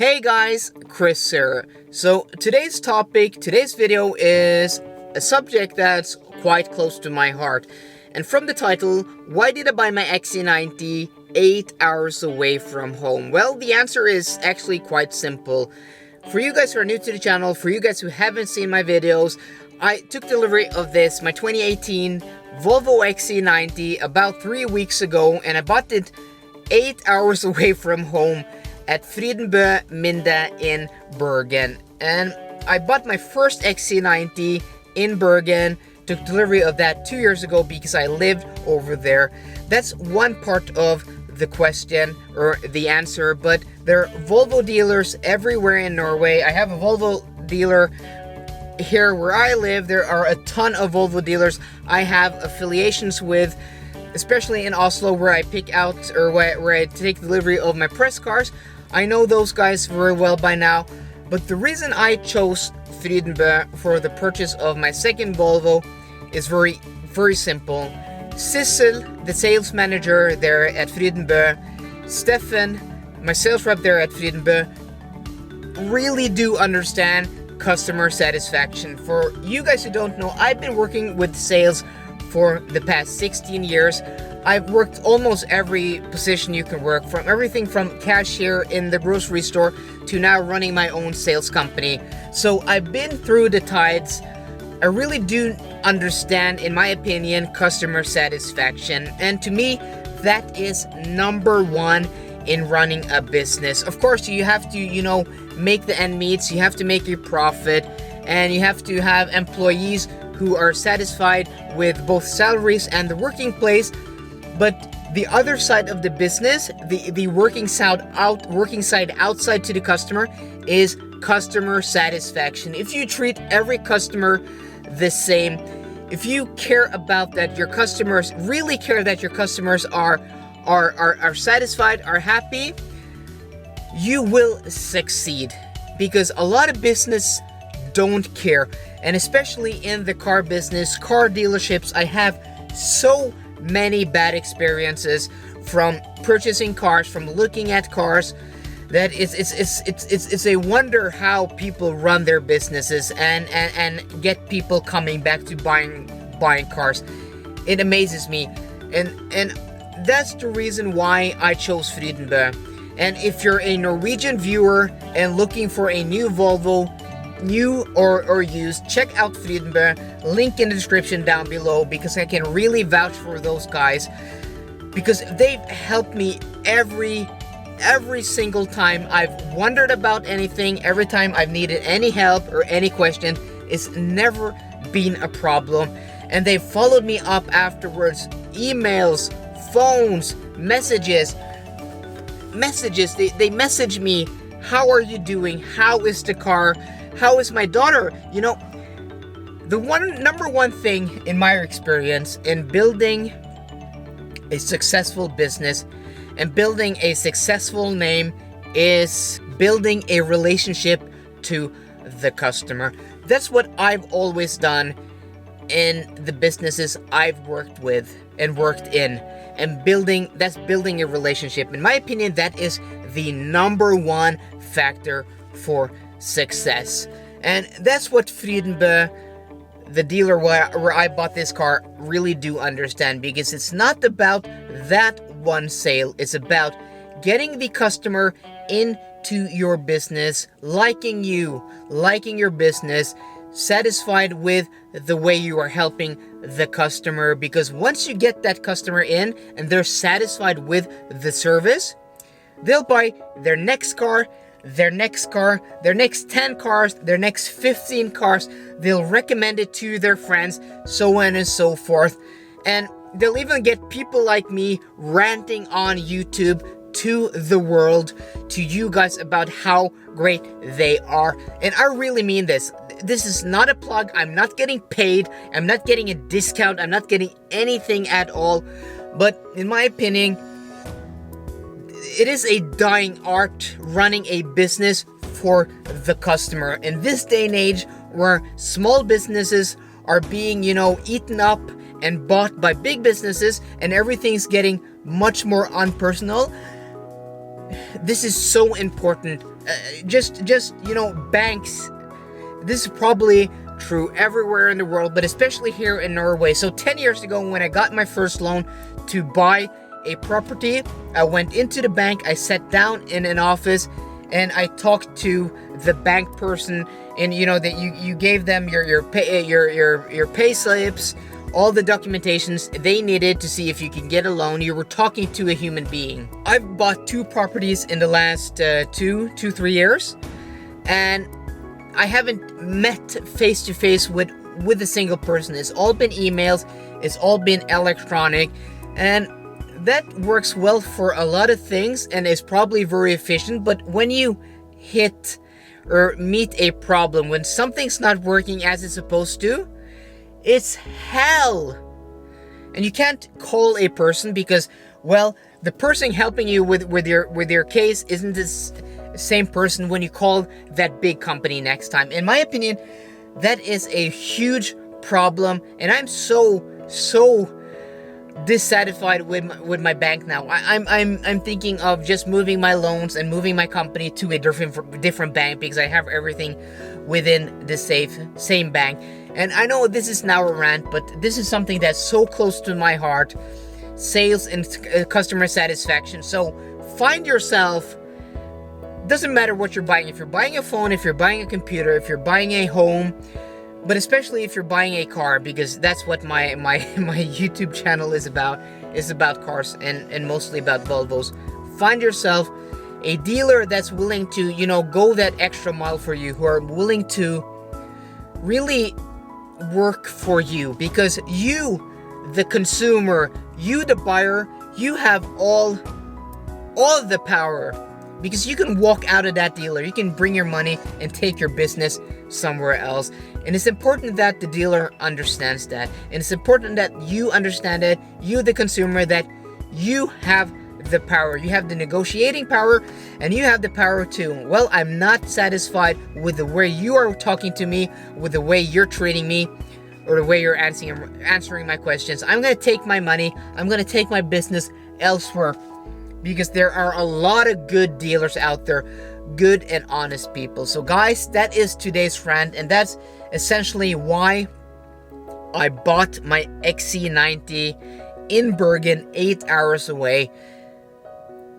Hey guys, Chris here. So today's video is a subject that's quite close to my heart. And from the title, why did I buy my XC90 8 hours away from home? Well, the answer is actually quite simple. For you guys who are new to the channel, for you guys who haven't seen my videos, I took delivery of this, my 2018 Volvo XC90, about 3 weeks ago, and I bought it 8 hours away from home at Røde Minde in Bergen. And I bought my first XC90 in Bergen, took delivery of that 2 years ago because I lived over there. That's one part of the question or the answer, but there are Volvo dealers everywhere in Norway. I have a Volvo dealer here where I live. There are a ton of Volvo dealers I have affiliations with, especially in Oslo, where I pick out or where I take delivery of my press cars. I know those guys very well by now, but the reason I chose Røde for the purchase of my second Volvo is very simple. Sissel, the sales manager there at Røde, Stefan, my sales rep there at Røde, really do understand customer satisfaction. For you guys who don't know, I've been working with sales for the past 16 years. I've worked almost every position you can work, from everything from cashier in the grocery store to now running my own sales company. So I've been through the tides. I really do understand, in my opinion, customer satisfaction. And to me, that is number one in running a business. Of course, you have to, make the end meets, you have to make your profit, and you have to have employees who are satisfied with both salaries and the working place. But the other side of the business, the working side outside to the customer, is customer satisfaction. If you treat every customer the same, if you care about that, your customers really care that your customers are satisfied, are happy, you will succeed. Because a lot of business don't care, and especially in the car business, car dealerships, I have so many bad experiences from purchasing cars, from looking at cars, that it's a wonder how people run their businesses and get people coming back to buying cars. It amazes me, and that's the reason why I chose Røde. And if you're a Norwegian viewer and looking for a new Volvo, new or used, check out Røde. Link in the description down below, because I can really vouch for those guys, because they've helped me every single time I've wondered about anything, every time I've needed any help or any question. It's never been a problem, and they followed me up afterwards. Emails, phones, messages. They message me, how are you doing? How is the car? How is my daughter? The number one thing in my experience in building a successful business and building a successful name is building a relationship to the customer. That's what I've always done in the businesses I've worked with and worked in, and that's building a relationship. In my opinion, that is the number one factor for success. And that's what Røde, the dealer where I bought this car, really do understand, because it's not about that one sale. It's about getting the customer into your business, liking you, liking your business, satisfied with the way you are helping the customer. Because once you get that customer in and they're satisfied with the service, they'll buy their next car, their next 10 cars, their next 15 cars. They'll recommend it to their friends, so on and so forth. And they'll even get people like me ranting on YouTube to the world, to you guys, about how great they are. And I really mean this. This is not a plug. I'm not getting paid. I'm not getting a discount. I'm not getting anything at all. But in my opinion, it is a dying art running a business for the customer. In this day and age where small businesses are being, eaten up and bought by big businesses, and everything's getting much more unpersonal, this is so important just banks. This is probably true everywhere in the world, but especially here in Norway. So 10 years ago, when I got my first loan to buy a property, I went into the bank, I sat down in an office, and I talked to the bank person, and that you gave them your pay slips, all the documentations they needed to see if you can get a loan. You were talking to a human being. I've bought 2 properties in the last 3 years, and I haven't met face to face with a single person. It's all been emails, it's all been electronic, and that works well for a lot of things and is probably very efficient. But when you hit or meet a problem, when something's not working as it's supposed to, it's hell. And you can't call a person because, well, the person helping you with your case isn't this same person when you call that big company next time. In my opinion, that is a huge problem, and I'm so dissatisfied with my bank now. I'm thinking of just moving my loans and moving my company to a different bank because I have everything within the same bank. And I know this is now a rant, but this is something that's so close to my heart: sales and customer satisfaction. So find yourself. Doesn't matter what you're buying. If you're buying a phone, if you're buying a computer, if you're buying a home, but especially if you're buying a car, because that's what my YouTube channel is about cars and mostly about Volvos. Find yourself a dealer that's willing to, go that extra mile for you, who are willing to really work for you, because you, the consumer, you, the buyer, you have all of the power. Because you can walk out of that dealer, you can bring your money and take your business somewhere else. And it's important that the dealer understands that. And it's important that you understand it, you the consumer, that you have the power. You have the negotiating power, and you have the power to, well, I'm not satisfied with the way you are talking to me, with the way you're treating me, or the way you're answering my questions. I'm going to take my money, I'm going to take my business elsewhere. Because there are a lot of good dealers out there, good and honest people. So guys, that is today's rant, and that's essentially why I bought my XC90 in Bergen, 8 hours away.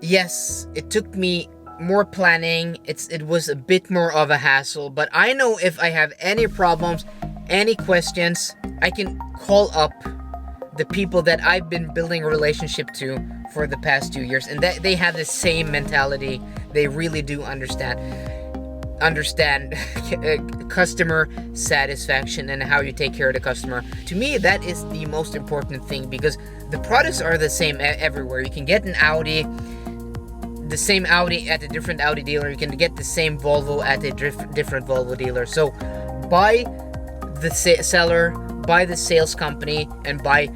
Yes, it took me more planning, it was a bit more of a hassle, but I know if I have any problems, any questions, I can call up the people that I've been building a relationship to for the past 2 years, and they have the same mentality. They really do understand customer satisfaction and how you take care of the customer. To me, that is the most important thing, because the products are the same everywhere. You can get an Audi, the same Audi at a different Audi dealer. You can get the same Volvo at a different Volvo dealer. So buy the seller, buy the sales company, and buy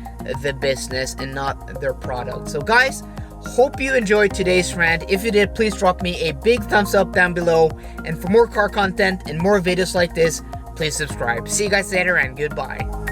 the business and not their product. So guys, hope you enjoyed today's rant. If you did, please drop me a big thumbs up down below, and for more car content and more videos like this, please subscribe. See you guys later, and goodbye.